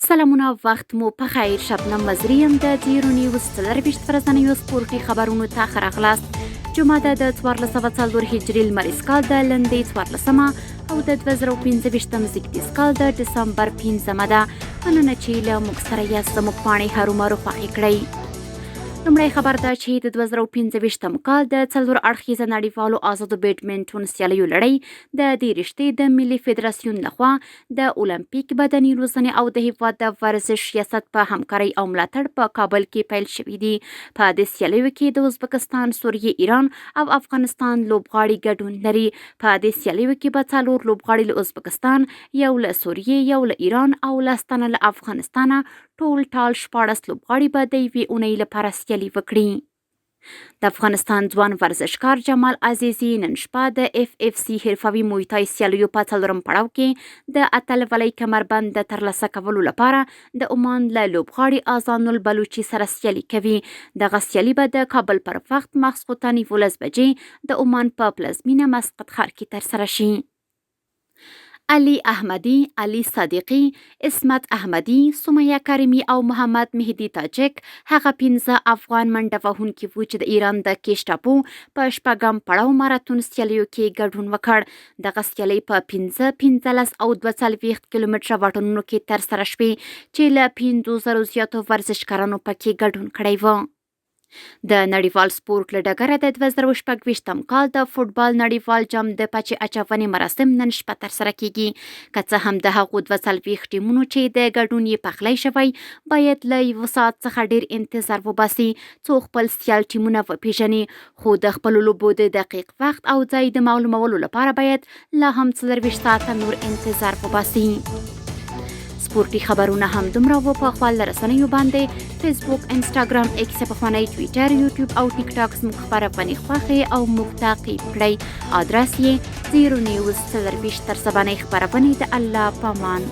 سلامونه وخت مو په خیر. شبنم وزیری یم د تیرو نیوز 24 ورځنیو سپورټي خبرونو ته ښه راغلاست. جمعه د 1404 هجري لمریز کال د لندې 14مه او د 2015 زیږدیز کال د ډسمبر 15مه ده. مننه چې له موږ سره یاست. زموږ پاڼې هرومرو خوښې کړئ. لومړی خبر ده چې د 2015 کال د څلور اړخیزه نړیوالو آزادو بیډمنټون سیالیو لړۍ د دې رشتې د ملي فدراسیون لخوا د اولمپیک بدني روزنې او د هیواد د ورزش ریاست په همکارۍ او ملاتړ په کابل کې پیل شوي دي. په دې سیالیو کې د ازبکستان، سوریې، ایران او افغانستان لوبغاړي ګډون لري. په دې سیالیو کې به 4 لوبغاړي له ازبکستان، یو له سوریې، یو له ایران او 10 تنه له افغانستانه، ټول ټال 14 لوبغاړي به د یوې اونۍ لپاره سیالي وکړي. د افغانستان ځوان ورزشکار جمال عزیزي نن شپه د FFC حرفوي مویتای سیالیو په 4م پړاو کې د اتلولۍ کمربند د ترلاسه کولو لپاره د عمان له لوبغاړي اذان البلوچي سره سیالي کوي. دغه سیالي به د کابل پر وخت ماسخوتن 11 بجې د عمان په پلازمینه مسقط ښار کې ترسره شي. علي احمدي، علي صدیقي، اسمت احمدي، سمیه کریمي او محمد مهدي تاجک هغه 15 افغان منډه وهونکي وو چې د ایران د کیش ټاپو په 6م پړاو ماراتون سیالیو کې ګډون وکړ. دغه سیالۍ په 15، 15 او 42 کیلومتره واټنونو کې ترسره شوې چې له 5,000 زیاتو ورزشکارانو پکې ګډون کړی و. د نړیوال سپورټ له ډګره د 2026 کال د فوټبال نړیوال جام د پچې اچونې مراسم نن شپه ترسره کیږي. که څه هم د هغو 42 ټیمونو چې د ګډون یې پخلی شوی باید له 1 ساعت څخه ډیر انتظار وباسي څو خپل سیال ټیمونه وپیژني، خو د خپلو لوبو د دقیق وخت او ځای د معلومولو لپاره باید لا هم 24 ساعته نور انتظار وباسي. سپورټي خبرونه هم دومره و. په خپل رسنیو باندې فیسبوک، انسټاګرام، ایکس، پخوانی ټویټر، یوټیوب او ټیک ټاک زموږ خبرونه خوښې او موږ تعقیب کړئ. ادرس یې 0 نیوز 24 تر سبانۍ خبرونه د الله پامان.